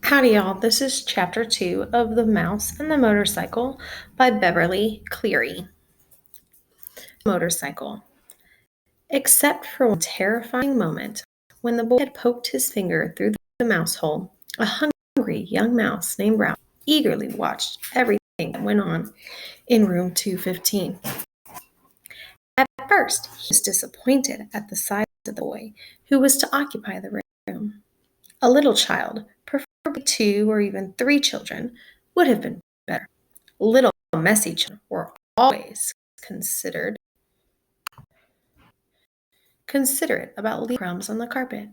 Howdy, y'all. This is chapter 2 of The Mouse and the Motorcycle by Beverly Cleary. Motorcycle. Except for one terrifying moment when the boy had poked his finger through the mouse hole, a hungry young mouse named Ralph eagerly watched everything that went on in room 215. At first, he was disappointed at the size of the boy who was to occupy the room. A little child, preferably 2 or even 3 children, would have been better. Little messy children were always considerate about leaving crumbs on the carpet.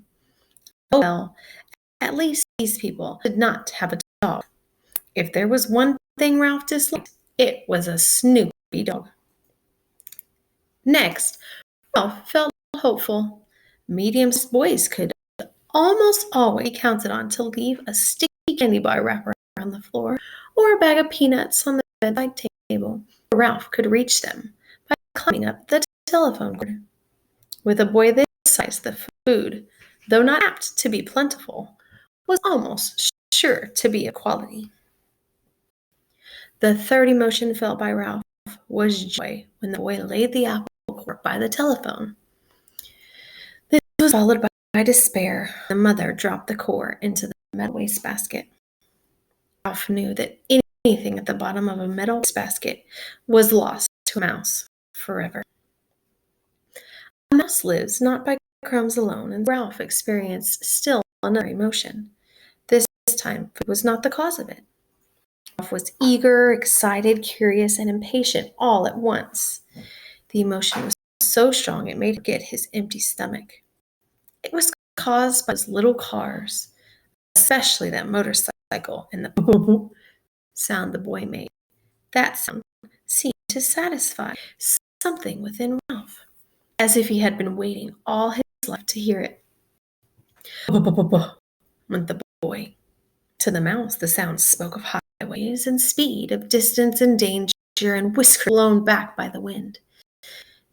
Oh well, at least these people did not have a dog. If there was one thing Ralph disliked, it was a Snoopy dog. Next, Ralph felt hopeful. Medium-sized boys could almost always be counted on to leave a sticky candy bar wrapper on the floor or a bag of peanuts on the bedside table. Ralph could reach them by climbing up the telephone cord. With a boy this size, the food, though not apt to be plentiful, was almost sure to be of quality. The third emotion felt by Ralph was joy when the boy laid the apple core by the telephone. This was followed by despair. The mother dropped the core into the metal wastebasket. Ralph knew that anything at the bottom of a metal wastebasket was lost to a mouse forever. A mouse lives not by crumbs alone, and Ralph experienced still another emotion. This time, food was not the cause of it. Ralph was eager, excited, curious, and impatient all at once. The emotion was so strong it made him forget his empty stomach. It was caused by those little cars, especially that motorcycle and the boop sound the boy made. That sound seemed to satisfy something within Ralph, as if he had been waiting all his life to hear it. Went the boy. To the mouse, the sound spoke of highways and speed, of distance and danger, and whiskers blown back by the wind.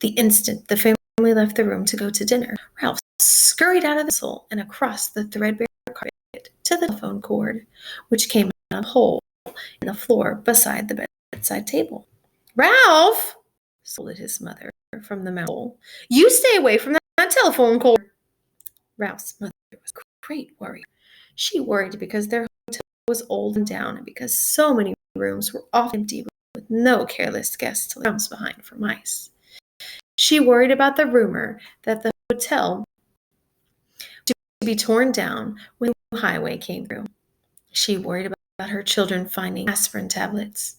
The instant the family left the room to go to dinner, Ralph scurried out of the cell and across the threadbare carpet to the telephone cord, which came out of a hole in the floor beside the bedside table. "Ralph!" scolded his mother from the mouse hole. "You stay away from that telephone cord." Ralph's mother was great worry. She worried because their hotel was old and down, and because so many rooms were often empty with no careless guests to leave crumbs behind for mice. She worried about the rumor that the hotel to be torn down when the highway came through. She worried about her children finding aspirin tablets.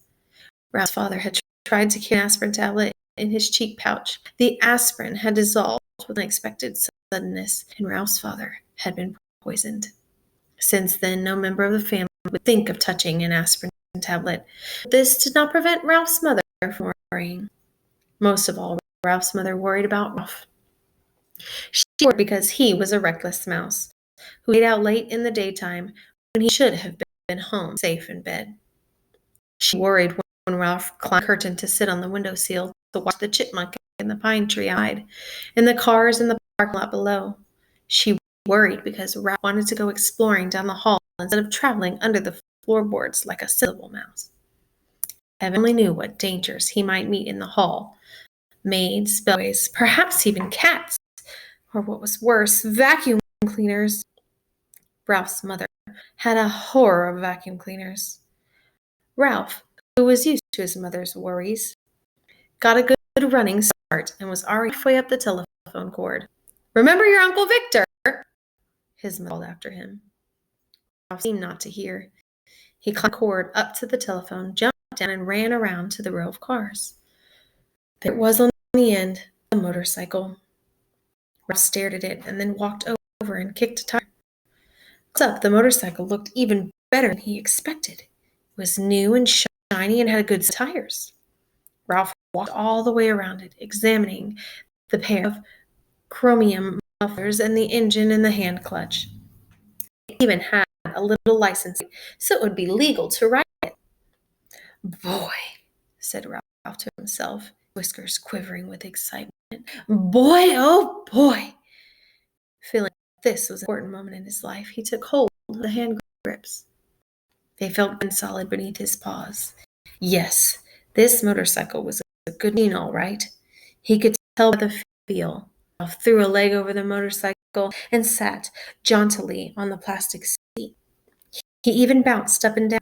Ralph's father had tried to carry an aspirin tablet in his cheek pouch. The aspirin had dissolved with unexpected suddenness, and Ralph's father had been poisoned. Since then, no member of the family would think of touching an aspirin tablet. This did not prevent Ralph's mother from worrying. Most of all, Ralph's mother worried about Ralph. She worried because he was a reckless mouse who ate out late in the daytime when he should have been home safe in bed. She worried when Ralph climbed the curtain to sit on the windowsill to watch the chipmunk in the pine tree outside and the cars in the parking lot below. She worried because Ralph wanted to go exploring down the hall instead of traveling under the floorboards like a sensible mouse. Heaven only knew what dangers he might meet in the hall. Maids, bellboys, perhaps even cats, or what was worse, vacuum cleaners. Ralph's mother had a horror of vacuum cleaners. Ralph, who was used to his mother's worries, got a good running start and was already halfway up the telephone cord. "Remember your Uncle Victor," his mother called after him. Ralph seemed not to hear. He climbed the cord up to the telephone, jumped down, and ran around to the row of cars. There it was on the end, a motorcycle. Ralph stared at it and then walked over and kicked a tire. What's up? The motorcycle looked even better than he expected. It was new and shiny and had good tires. Ralph walked all the way around it, examining the pair of chromium mufflers and the engine and the hand clutch. It even had a little license, so it would be legal to ride it. "Boy," said Ralph to himself, whiskers quivering with excitement. "Boy, oh boy!" Feeling this was an important moment in his life, he took hold of the hand grips. They felt good and solid beneath his paws. Yes, this motorcycle was a good machine, all right. He could tell by the feel. Ralph threw a leg over the motorcycle and sat jauntily on the plastic seat. He even bounced up and down.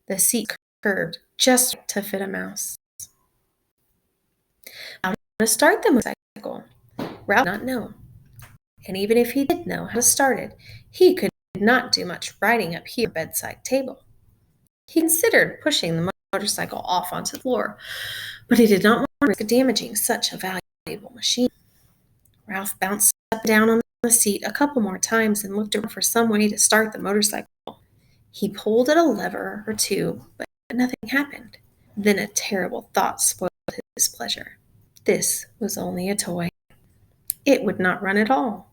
The seat curved just right to fit a mouse. How to start the motorcycle? Ralph did not know. And even if he did know how to start it, he could not do much riding up here at the bedside table. He considered pushing the motorcycle off onto the floor, but he did not want to risk damaging such a valuable machine. Ralph bounced up and down on the seat a couple more times and looked around for some way to start the motorcycle. He pulled at a lever or two, but nothing happened. Then a terrible thought spoiled his pleasure. This was only a toy. It would not run at all.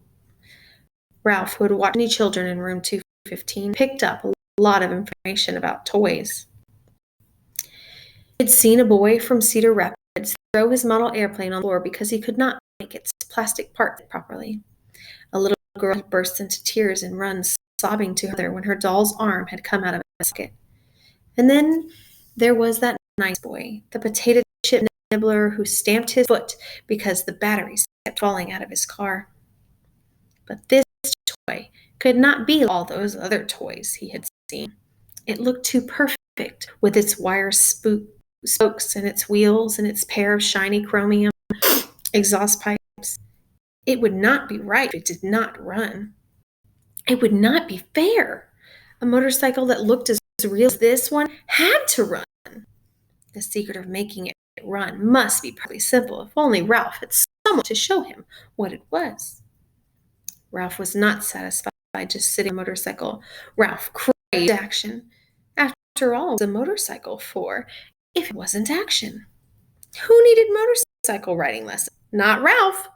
Ralph, who had watched many children in room 215, picked up a lot of information about toys. He had seen a boy from Cedar Rapids throw his model airplane on the floor because he could not make its plastic part fit properly. A little girl had burst into tears and run sobbing to her mother when her doll's arm had come out of a socket. And then there was that nice boy, the potato chip nibbler who stamped his foot because the batteries kept falling out of his car. But this toy could not be all those other toys he had seen. It looked too perfect with its wire spokes and its wheels and its pair of shiny chromium exhaust pipes. It would not be right if it did not run. It would not be fair. A motorcycle that looked as real as this one had to run. The secret of making it run must be pretty simple if only Ralph had someone to show him what it was. Ralph was not satisfied just sitting on a motorcycle. Ralph craved action. After all, it was a motorcycle for if it wasn't action. Who needed motorcycle riding lessons? Not Ralph.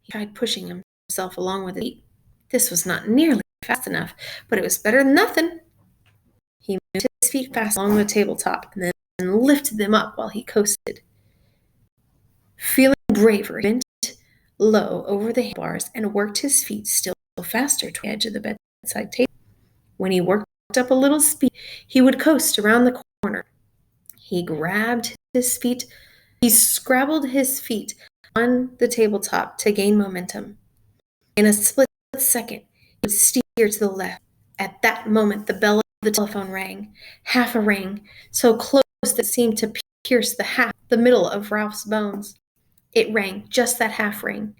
He tried pushing himself along with the seat. This was not nearly fast enough, but it was better than nothing. He moved his feet fast along the tabletop and then lifted them up while he coasted. Feeling braver, he bent low over the handlebars and worked his feet still faster toward the edge of the bedside table. When he worked up a little speed, he would coast around the corner. He scrabbled his feet on the tabletop to gain momentum. In a split second, he would steer to the left. At that moment, the bell of the telephone rang, half a ring, so close that it seemed to pierce the middle of Ralph's bones. It rang, just that half ring,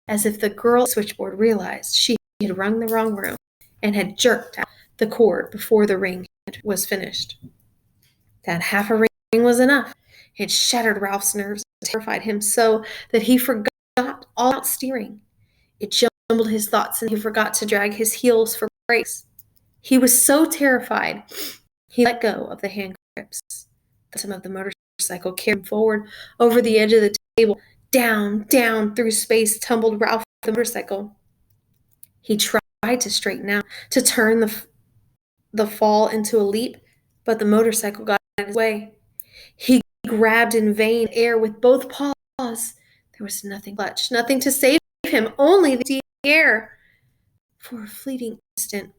as if the girl at the switchboard realized she had rung the wrong room and had jerked out the cord before the ring was finished. That half a ring was enough. It shattered Ralph's nerves and terrified him so that he forgot all about steering. It jumbled his thoughts and he forgot to drag his heels for brakes. He was so terrified, he let go of the hand grips. The bottom of the motorcycle carried him forward over the edge of the table. Down, down through space tumbled Ralph the motorcycle. He tried to straighten out, to turn the fall into a leap, but the motorcycle got in his way. He grabbed in vain air with both paws. There was nothing clutch, nothing to save him, only the air. For a fleeting instant,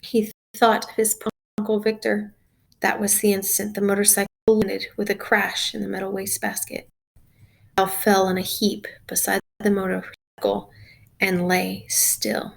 he thought of his Uncle Victor. That was the instant the motorcycle landed with a crash in the metal wastebasket. Ralph fell in a heap beside the motorcycle and lay still.